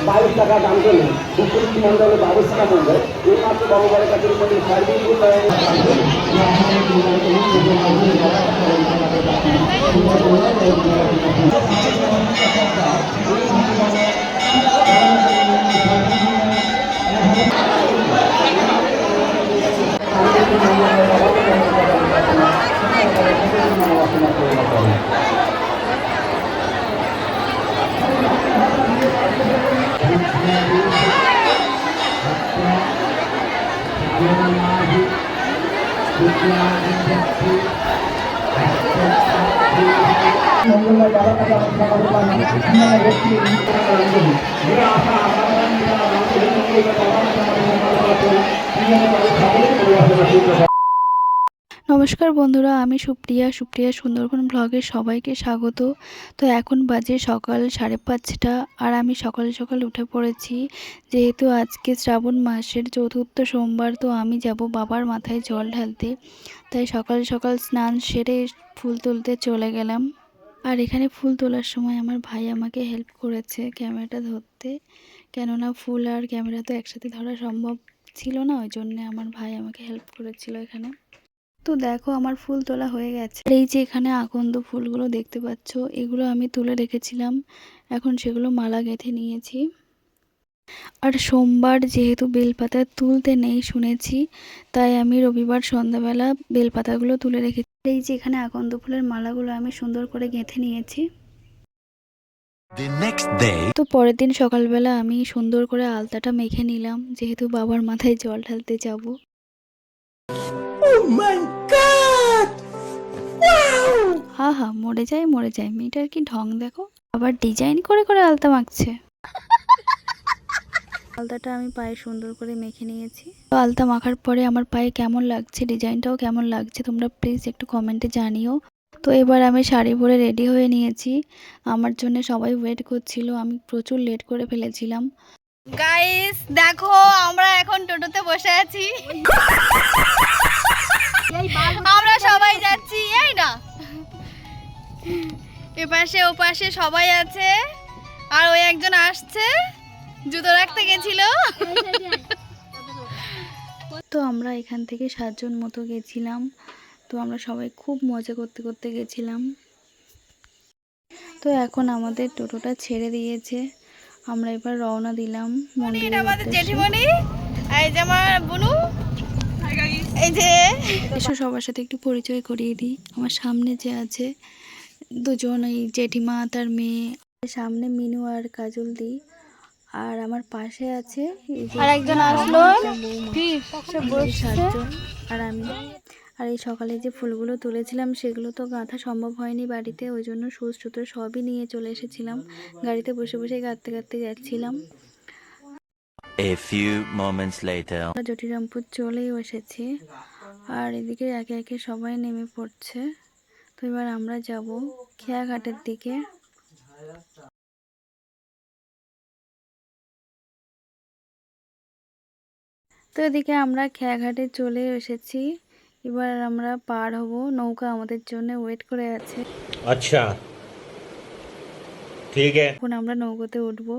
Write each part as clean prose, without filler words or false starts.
22 টাকা দাম করলেন উপযুক্ত মন্ডলের ব্যবস্থা মন্ডল এই মাত্র ভগবানের কাছে সার্বিক উন্নয়ন নমস্কার বন্ধুরা, আমি সুপ্রিয়া সুন্দরবন ব্লগে সবাইকে স্বাগত। তো এখন বাজে সকাল 5:30 আর আমি সকাল সকাল উঠে পড়েছি। যেহেতু আজকে শ্রাবণ মাসের চতুর্থ সোমবার, তো আমি যাব বাবার মাথায় জল ঢালতে। তাই সকাল সকাল স্নান সেরে ফুল তুলতে চলে গেলাম। আর এখানে ফুল তোলার সময় আমার ভাই আমাকে হেল্প করেছে ক্যামেরাটা ধরতে, কেননা ফুল আর ক্যামেরা তো একসাথে ধরা সম্ভব ছিল না, ওই জন্য আমার ভাই আমাকে হেল্প করেছিল এখানে। তো দেখো আমার ফুল তোলা হয়ে গেছে। আর এই যে এখানে আকন্দ ফুলগুলো দেখতে পাচ্ছ, এগুলো আমি তুলে রেখেছিলাম, এখন সেগুলো মালা গেঁথে নিয়েছি। আর সোমবার যেহেতু বেলপাতা তুলতে নেই শুনেছি, তাই আমি রবিবার সন্ধ্যাবেলা বেলপাতাগুলো তুলে রেখেছি। এই যে এখানে আকন্দ ফুলের মালাগুলো আমি সুন্দর করে গেঁথে নিয়েছি। তো পরের দিন সকালবেলা আমি সুন্দর করে আলতাটা মেখে নিলাম, যেহেতু বাবার মাথায় জল ঢালতে যাব। হা হা, মরে যায় মেয়েটার কি ঢং দেখো, আবার ডিজাইন করে করে আলতা মাখছে। আলতাটা আমি পায়ে সুন্দর করে মেখে নিয়েছি। তো আলতা মাখার পরে আমার পায়ে কেমন লাগছে, ডিজাইনটাও কেমন লাগছে, তোমরা প্লিজ একটু কমেন্টে জানিও। তো এবার আমি শাড়ি পরে রেডি হয়ে নিয়েছি, আমার জন্য সবাই ওয়েট করছিল, আমি প্রচুর লেট করে ফেলেছিলাম। গাইস দেখো, আমরা এখন টোটোতে বসে আছি, আমরা সবাই যাচ্ছি। এই না, এপাশে ওপাশে সবাই আছে, আর ওই একজন আসছে, জুতো রাখতে গেছিল। তো আমরা এখান থেকে 7 জন মতো গেছিলাম। তো আমরা সবাই খুব মজা করতে করতে গেছিলাম। তো এখন আমাদের টোটোটা ছেড়ে দিয়েছে, আমরা এবার রওনা দিলাম মন্দিরের উদ্দেশ্যে। এই যে আমার বুনু, এই যে এসো সবার সাথে একটু পরিচয় করিয়ে দিই। আমার সামনে যে আছে দুজন, এই জেঠিমা তার মেয়ে, সামনে মিনু আর কাজল দি, আর আমার পাশে আছে আর একজন আসলো, 7 জন আর আমি। আর এই সকালে যে ফুলগুলো তুলেছিলাম সেগুলো তো গাঁথা সম্ভব হয়নি বাড়িতে, ওই জন্য সুচ সুতো সবই নিয়ে চলে এসেছিলাম, গাড়িতে বসে বসে গাঁথতে গাঁথতে যাচ্ছিলাম। A few moments later. জটিরামপুর চলেই এসেছি, আর এদিকে একে একে সবাই নেমে পড়ছে। তো এবার আমরা যাব খেয়াঘাটের দিকে। তো এদিকে আমরা খেয়াঘাটে চলে এসেছি, এবার আমরা পার হব, নৌকা আমাদের জন্য ওয়েট করে আছে। আচ্ছা ঠিক আছে, এখন আমরা নৌকাতে উঠবো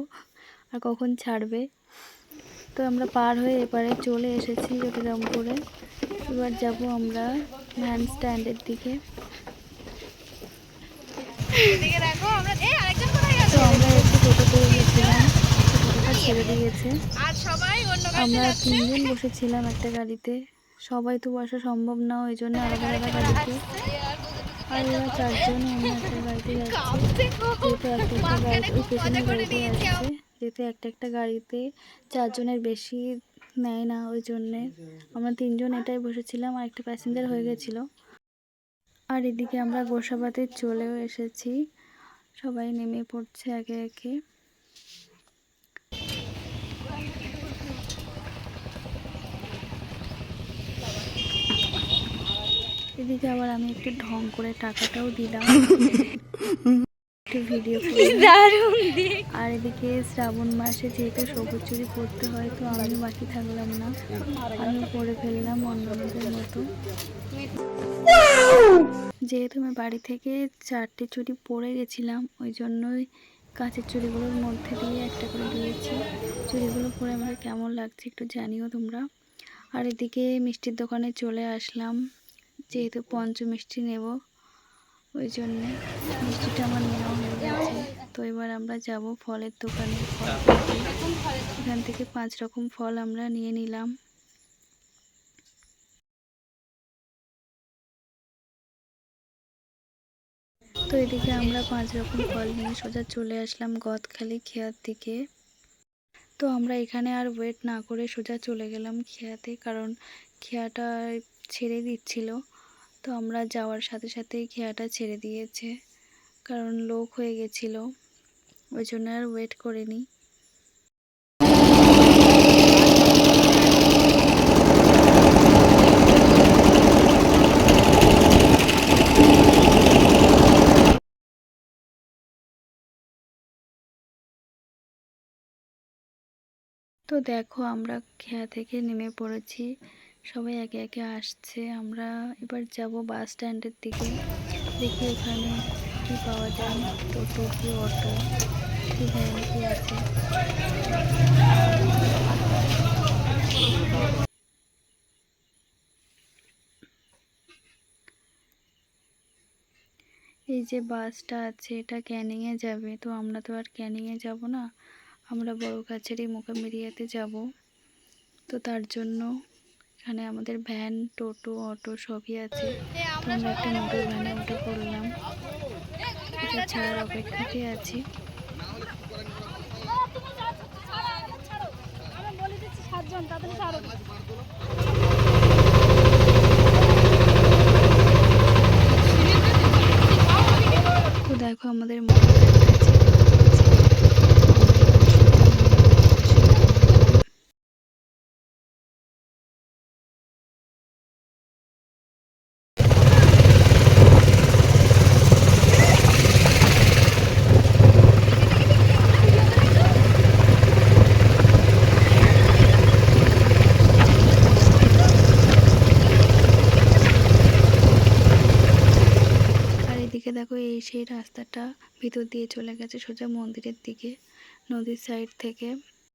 আর কখন ছাড়বে। তো আমরা পার হয়ে এপারে চলে এসেছি জটিরামপুরে। এবার যাব আমরা ভ্যান স্ট্যান্ডের দিকে। তো আমরা একটু টোটো করে গেছিলাম, টোটোটা ছেড়ে দিয়েছে। আমরা 3 জন বসেছিলাম একটা গাড়িতে, সবাই তো বসা সম্ভব না, ওই জন্য আলাদা আলাদা গাড়িতে। আর এরা 4 জন অন্য একটা গাড়িতে যাচ্ছে, যেহেতু একটা একটা গাড়ি ওই পেছনের গাড়িতে আসছে, যেহেতু একটা একটা গাড়িতে 4 জনের বেশি নেয় না, ওই জন্যে আমরা 3 জন এটাই বসেছিলাম, আর একটা প্যাসেঞ্জার হয়ে গেছিলো। আর এদিকে আমরা গোসাবাতে চলেও এসেছি, সবাই নেমে পড়ছে একে একে। এদিকে আবার আমি একটু ঢং করে টাকাটাও দিলাম, একটু ভিডিও করে। আর এদিকে শ্রাবণ মাসে যেহেতু সবুজ চুড়ি পরতে হয়, তো আমি বাকি থাকলাম না, আমি পরে ফেললাম অন্যদের মতো। যেহেতু আমি বাড়ি থেকে 4টে চুড়ি পরে গেছিলাম, ওই জন্যই কাঁচের চুড়িগুলোর মধ্যে দিয়ে একটা করে দিয়েছি। চুড়িগুলো পরে আমাকে কেমন লাগছে একটু জানিও তোমরা। আর এদিকে মিষ্টির দোকানে চলে আসলাম, যেহেতু পঞ্চ মিষ্টি নেব, ওই জন্যে মিষ্টিটা আমার নেওয়া হয়ে গেছে। তো এবার আমরা যাব ফলের দোকানে, ফল কিনতে। এখান থেকে 5 রকম ফল আমরা নিয়ে নিলাম। তো এদিকে আমরা 5 রকম ফল নিয়ে সোজা চলে আসলাম গদখালি খেয়ার দিকে। তো আমরা এখানে আর ওয়েট না করে সোজা চলে গেলাম খেয়াতে, কারণ খেয়াটা ছেড়ে দিচ্ছিল। তো আমরা যাওয়ার সাথে সাথেই খেয়াটা ছেড়ে দিয়েছে, কারণ লোক হয়ে গেছিলো, ওই জন্য আর ওয়েট করিনি। তো দেখো আমরা খেয়া থেকে নেমে পড়েছি, সবাই একে একে আসছে। আমরা এবার যাব বাস স্ট্যান্ডের দিকে, দেখি এখানে কি পাওয়া যায়, টোটো কি অটো কি ভ্যান কি আছে। এই যে বাসটা আছে এটা ক্যানিংয়ে যাবে, তো আমরা তো আর ক্যানিংয়ে যাব না, আমরা বড়গাছারি মোকামিরিয়াতে যাব। তো তার জন্য এখানে আমাদের ভ্যান টোটো অটো সবই আছে। তো আমরা একটা মোটর ভ্যানে উঠে পড়লাম, এটা ছাড়ার অপেক্ষাতে আছি। তো দেখো আমাদের মোটর দেখো এই সেই রাস্তাটা ভিতর দিয়ে চলে গেছে সোজা মন্দিরের দিকে, নদীর সাইড থেকে।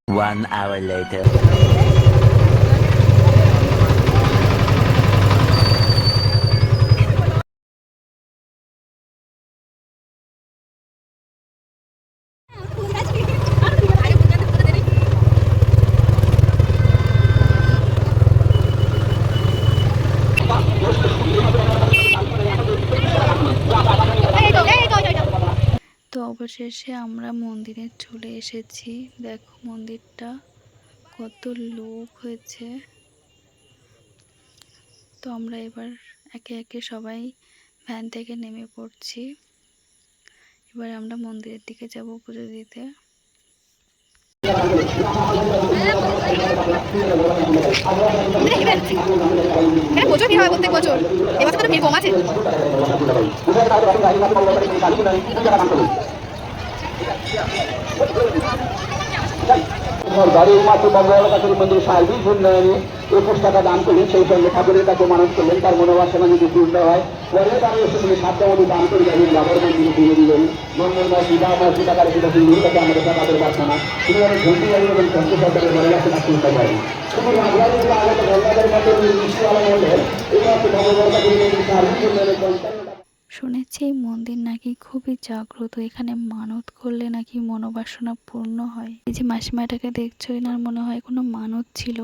1 hour later. তো অবশেষে আমরা মন্দিরে চলে এসেছি, দেখো মন্দিরটা কত লোক হয়েছে। তো আমরা এবার একে একে সবাই ভ্যান থেকে নেমে পড়ছি, এবার আমরা মন্দিরের দিকে যাব পুজো দিতে। প্রচুর ভিড় হয় প্রত্যেক বছর, এবছর তো ভিড় কম আছে। বাড়ির মাতৃ বঙ্গকালী মন্দির সার্বিক উন্নয়নে 21 টাকা দান করলেন, সেই সঙ্গে ঠাকুরের কাছে মানত করলেন তার মনোবাসনা যদি পূর্ণ হয়। পরে তারা এসে তিনি 7টা মতো দান করে যাবেন, বাবার মন্দিরে ফিরে দিলেন। মঙ্গলবার পিতা আমার পিতাকারে সেটা তিনি তাকে আমাদের তাদের প্রার্থনা তিনি অনেক ঘন্টি বাড়ি এবং শঙ্কর সরকারের মনোবাসনা পূর্ণ করেন। শুধু রাজবাড়ির আগত গঙ্গাদের মধ্যে মিষ্টি আলো বললেন এই মাতৃ বঙ্গকালী মন্দির সার্বিক উন্নয়নে 55 টাকা। শুনেছি এই মন্দির নাকি খুবই জাগ্রত, এখানে মানত করলে নাকি মনোবাসনা পূর্ণ হয়। এই যে মাসিমাটাকে দেখছো, এনার মনে হয় কোনো মানত ছিল,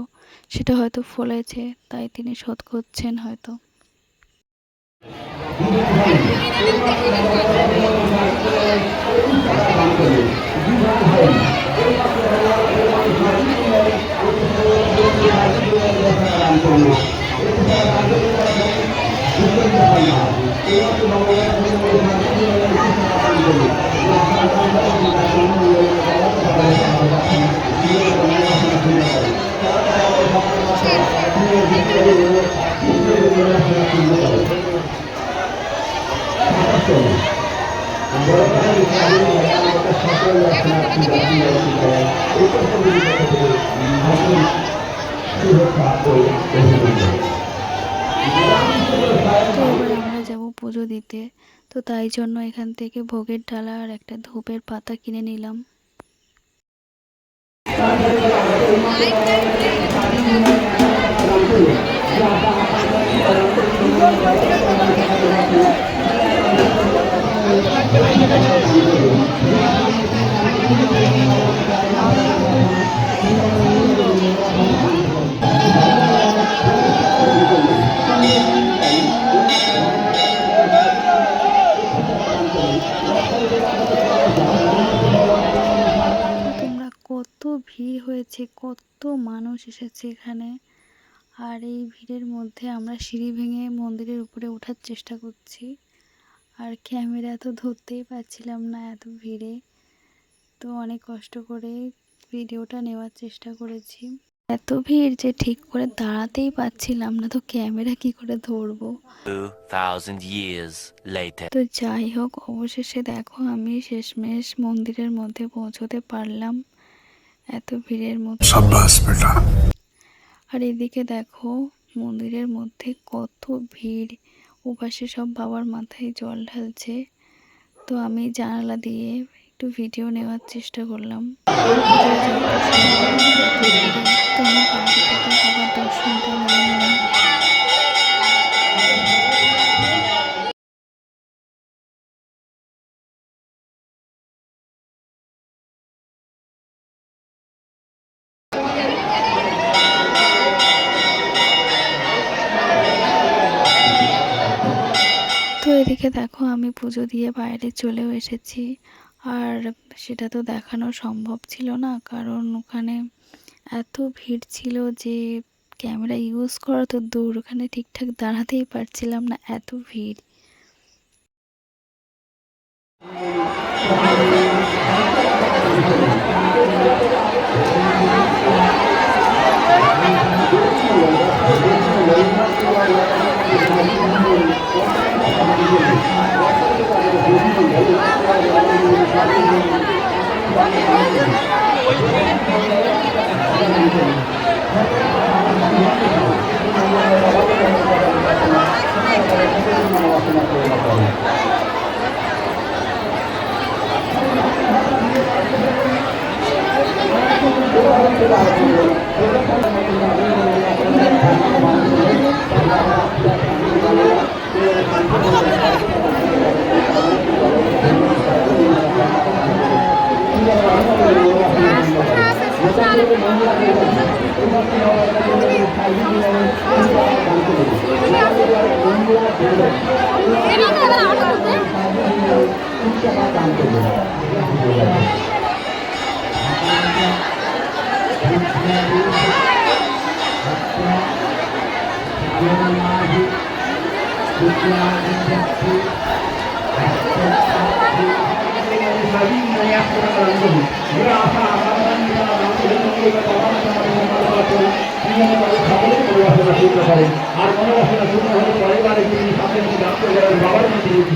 সেটা হয়তো ফলেছে, তাই তিনি শোধ করছেন হয়তো। তো এবার আমরা যাব পুজো দিতে। তো তাই জন্য এখান থেকে ভোগের ডালা আর একটা ধূপের পাতা কিনে নিলাম। তো তোমরা কত ভিড় হয়েছে, কত মানুষ এসেছে এখানে। আর এই ভিড়ের মধ্যে আমরা সিঁড়ি ভেঙে মন্দিরের উপরে ওঠার চেষ্টা করছি। আর ক্যামেরা তো ধরতেই পারছিলাম না এত ভিড়ে, তো অনেক কষ্ট করে ভিডিওটা নেওয়ার চেষ্টা করেছি। এত ভিড় যে ঠিক করে দাঁড়াতেই পারছিলাম না, তো ক্যামেরা কি করে ধরবো। 2000 years later. তো যাই হোক, অবশেষে দেখো আমি শেষমেশ মন্দিরের মধ্যে পৌঁছতে পারলাম এত ভিড়ের মধ্যে। আর এদিকে দেখো মন্দিরের মধ্যে কত ভিড়, ওপাশে সব বাবার মাথায় জল ঢালছে। তো আমি জানালা দিয়ে একটু ভিডিও নেওয়ার চেষ্টা করলাম। তো আমার বাইরে থেকে বাবার দর্শনটা নিয়ে নিলাম। তো এদিকে দেখো আমি পুজো দিয়ে বাইরে চলেও এসেছি। আর সেটা তো দেখানো সম্ভব ছিল না, কারণ ওখানে এত ভিড় ছিল যে ক্যামেরা ইউজ করা তো দূর, ওখানে ঠিকঠাক দাঁড়াতেই পারছিলাম না, এত ভিড়।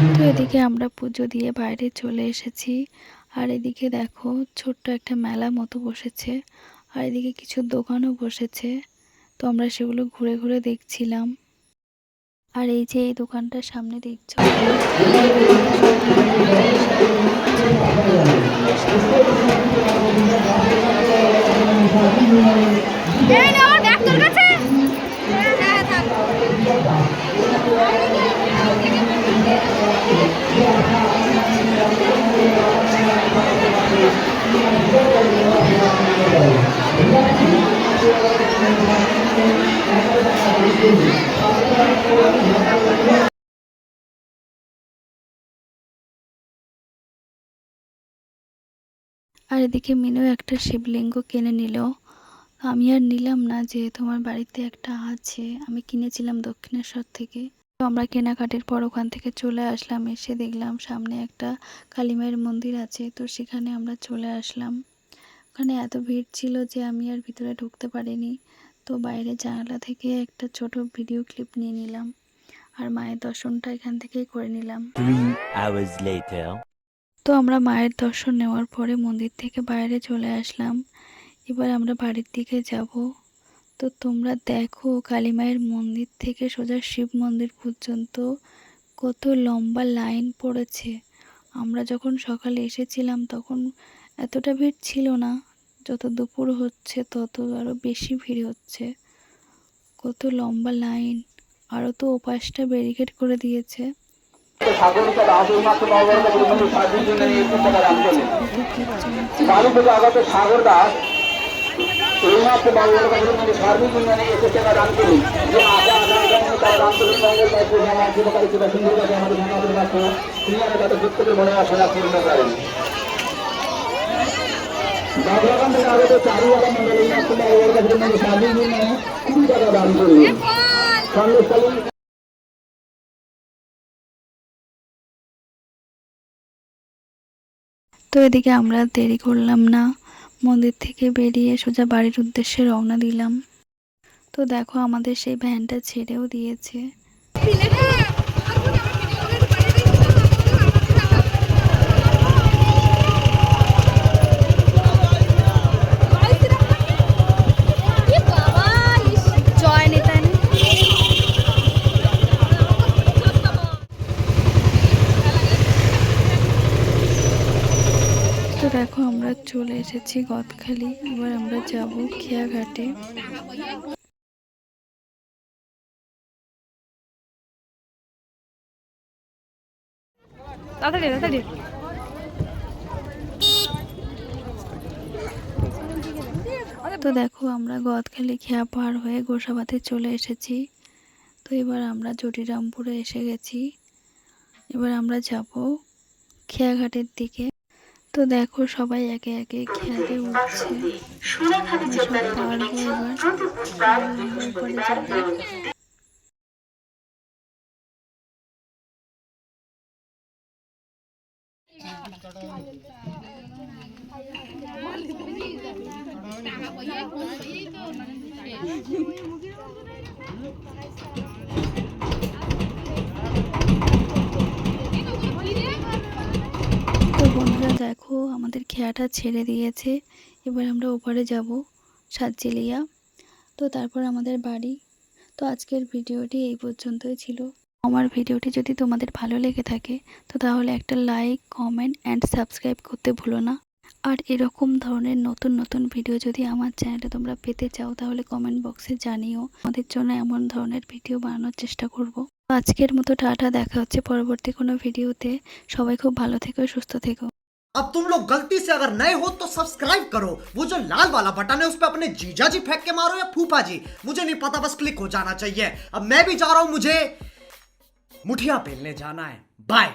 তো এদিকে আমরা পুজো দিয়ে বাইরে চলে এসেছি। আর এদিকে দেখো ছোট্ট একটা মেলা মতো বসেছে, আর এদিকে কিছু দোকানও বসেছে। তো আমরা সেগুলো ঘুরে ঘুরে দেখছিলাম। আর এই যে এই দোকানটার সামনে দেখছো, আর এদিকে মিনু একটা শিবলিঙ্গ কিনে নিল। আমি আর নিলাম না, যেহেতু আমার বাড়িতে একটা আছে, আমি কিনেছিলাম দক্ষিণেশ্বর থেকে। তো আমরা কেনাকাটির পর ওখান থেকে চলে আসলাম, এসে দেখলাম সামনে একটা কালী মায়ের মন্দির আছে, তো সেখানে আমরা চলে আসলাম। ওখানে এত ভিড় ছিল যে আমি আর ভিতরে ঢুকতে পারিনি। তো বাইরে জানালা থেকে একটা ছোট ভিডিও ক্লিপ নিয়ে নিলাম, আর মায়ের দর্শনটা এখান থেকেই করে নিলাম। 3 hours later. তো আমরা মায়ের দর্শন নেওয়ার পরে মন্দির থেকে বাইরে চলে আসলাম। এবার আমরা বাড়ির দিকে যাব। তো তোমরা দেখো কালী মায়ের মন্দির থেকে সোজা শিব মন্দির পর্যন্ত কত লম্বা লাইন পড়েছে। আমরা যখন সকালে এসেছিলাম তখন এতটা ভিড় ছিল না, যত দুপুর হচ্ছে তত আরও বেশি ভিড় হচ্ছে। কত লম্বা লাইন, আরও তো ওপাশটা ব্যারিকেড করে দিয়েছে। সাগরিকা দাস এইমাত্র নববর্ষ মন্দির সার্বিক উন্নয়নে 21 টাকা দান করলেন। বাড়ি থেকে আগত সাগর দাস এইমাত্র নববর্ষ মন্দির সার্বিক উন্নয়নে 21 টাকা দান করলেন। যে আশা আগামী দিনে তারা দান করলেন মঙ্গলবার পূজা মাধ্যমকারী সেবা সুন্দর কাছে আমাদের ধন্যবাদ রাখবো। ক্রিয়ারে তাদের প্রত্যেকের মনে আসনা পূর্ণ করেন। বাবলাগান থেকে আগত চারুওয়ালা মন্ডল এইমাত্র নববর্ষ মন্দির সার্বিক উন্নয়নে 20 টাকা দান করলেন। সন্দেশকালী তো এদিকে আমরা দেরি করলাম না, মন্দির থেকে বেরিয়ে সোজা বাড়ির উদ্দেশ্যে রওনা দিলাম। তো দেখো আমাদের সেই ভ্যানটা ছেড়েও দিয়েছে। জয় নিতাই। তো দেখো আমরা চলে এসেছি গদখালি, এবার আমরা যাব খেয়াঘাটে। তাড়াতাড়ি তাড়াতাড়ি। তো দেখো আমরা গদখালি খেয়া পার হয়ে গোসাবাতে চলে এসেছি। তো এবার আমরা জটিরামপুরে এসে গেছি, এবার আমরা যাব খেয়াঘাটের দিকে। তো দেখো সবাই একে একে খেয়াতে উঠছে, আমরা সব পারবো এবার আমরা উপরে যাবো। তো বন্ধুরা দেখো আমাদের খেয়াটা ছেড়ে দিয়েছে, এবার আমরা ওপারে যাব সাতজেলিয়া, তো তারপর আমাদের বাড়ি। তো আজকের ভিডিওটি এই পর্যন্তই ছিল। আমার ভিডিওটি যদি তোমাদের ভালো লেগে থাকে তো তাহলে একটা লাইক, কমেন্ট অ্যান্ড সাবস্ক্রাইব করতে ভুলো না। আর এরকম ধরনের নতুন নতুন ভিডিও যদি আমার চ্যানেলে তোমরা পেতে চাও তাহলে কমেন্ট বক্সে জানিও, আমাদের জন্য এমন ধরনের ভিডিও বানানোর চেষ্টা করব। আজকের মতো টাটা, দেখা হচ্ছে পরবর্তী কোনো ভিডিওতে। সবাই খুব ভালো থেকো, সুস্থ থেকো। अब तुम लोग गलती से अगर नए हो तो सब्सक्राइब करो, वो जो लाल वाला बटन है उस पे अपने जीजा जी फेंक के मारो या फूफा जी, मुझे नहीं पता, बस क्लिक हो जाना चाहिए। अब मैं भी जा रहा हूं, मुझे मुठिया पेलने जाना है। बाय।